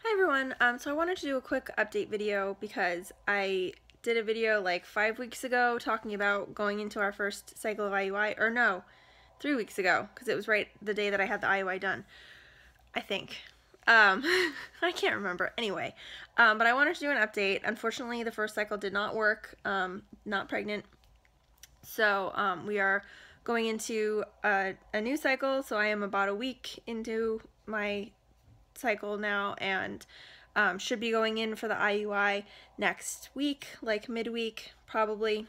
Hi everyone, so I wanted to do a quick update video because I did a video like 5 weeks ago talking about going into our first cycle of IUI, or no, 3 weeks ago, because it was right the day that I had the IUI done, I think. I can't remember. Anyway, but I wanted to do an update. Unfortunately, the first cycle did not work, not pregnant, so we are going into a new cycle, so I am about a week into my cycle now and should be going in for the IUI next week, like midweek probably.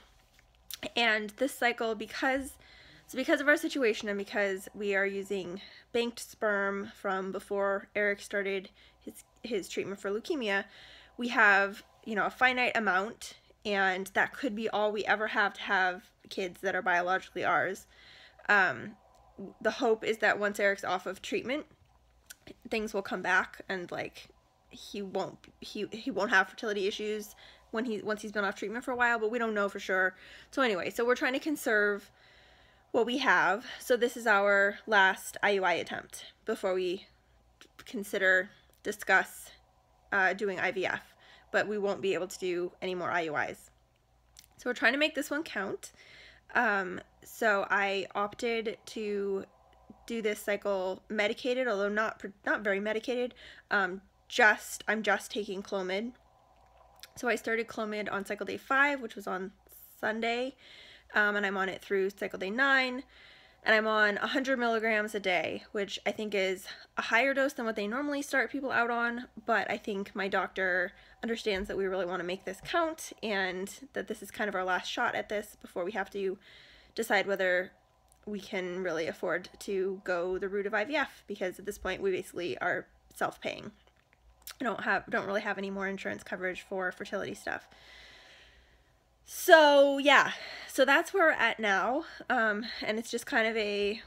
And this cycle, because of our situation and because we are using banked sperm from before Eric started his treatment for leukemia, we have, a finite amount, and that could be all we ever have to have kids that are biologically ours. The hope is that once Eric's off of treatment, things will come back, and like he won't have fertility issues once he's been off treatment for a while, but we don't know for sure. So anyway, so we're trying to conserve what we have. So this is our last IUI attempt before we discuss doing IVF, but we won't be able to do any more IUIs. So we're trying to make this one count. So I opted to do this cycle medicated, although not very medicated. I'm just taking Clomid. So I started Clomid on cycle day 5, which was on Sunday, and I'm on it through cycle day 9, and I'm on 100 milligrams a day, which I think is a higher dose than what they normally start people out on, but I think my doctor understands that we really want to make this count and that this is kind of our last shot at this before we have to decide whether we can really afford to go the route of IVF, because at this point we basically are self-paying. I don't really have any more insurance coverage for fertility stuff. So yeah, so that's where we're at now, and it's just kind of a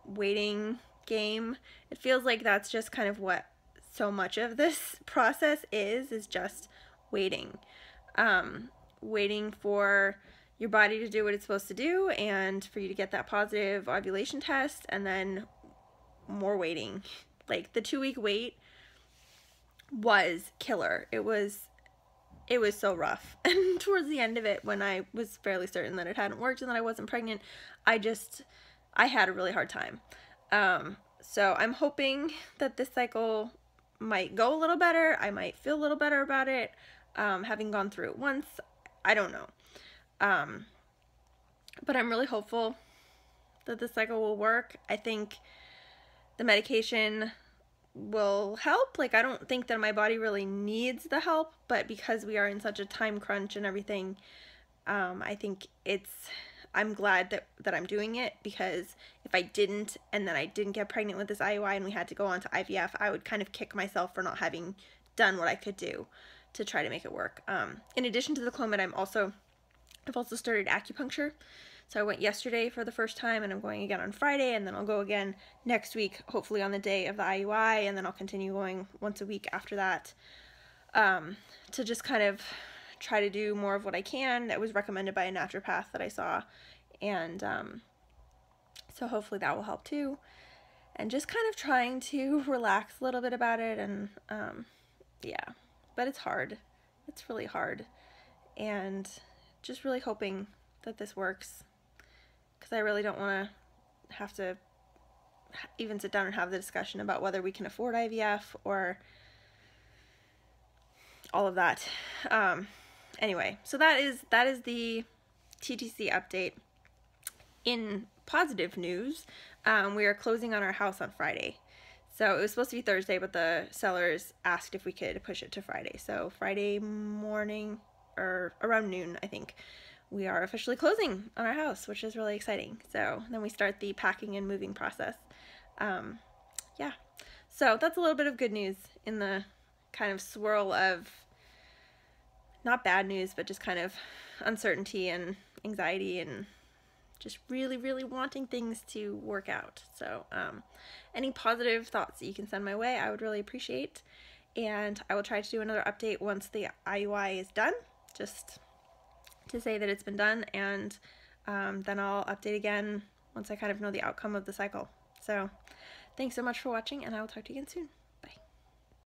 waiting game. It feels like that's just kind of what so much of this process is just waiting. Waiting for your body to do what it's supposed to do and for you to get that positive ovulation test, and then more waiting. Like the 2-week wait was killer. It was so rough. And towards the end of it, when I was fairly certain that it hadn't worked and that I wasn't pregnant, I had a really hard time. So I'm hoping that this cycle might go a little better. I might feel a little better about it, having gone through it once. I don't know. But I'm really hopeful that this cycle will work. I think the medication will help. Like, I don't think that my body really needs the help, but because we are in such a time crunch and everything, I think I'm glad that I'm doing it, because if I didn't, and then I didn't get pregnant with this IUI and we had to go on to IVF, I would kind of kick myself for not having done what I could do to try to make it work. In addition to the Clomid, I've also started acupuncture. So I went yesterday for the first time, and I'm going again on Friday, and then I'll go again next week, hopefully on the day of the IUI, and then I'll continue going once a week after that, to just kind of try to do more of what I can. That was recommended by a naturopath that I saw, and so hopefully that will help too. And just kind of trying to relax a little bit about it, and yeah, but it's hard. It's really hard, and just really hoping that this works, because I really don't want to have to even sit down and have the discussion about whether we can afford IVF or all of that. Anyway, so that is the TTC update. In positive news, we are closing on our house on Friday. So it was supposed to be Thursday, but the sellers asked if we could push it to Friday. So Friday morning, or around noon, I think, we are officially closing on our house, which is really exciting. So then we start the packing and moving process. Yeah, so that's a little bit of good news in the kind of swirl of, not bad news, but just kind of uncertainty and anxiety and just really, really wanting things to work out. So any positive thoughts that you can send my way, I would really appreciate. And I will try to do another update once the IUI is done, just to say that it's been done, and then I'll update again once I kind of know the outcome of the cycle. So thanks so much for watching, and I will talk to you again soon.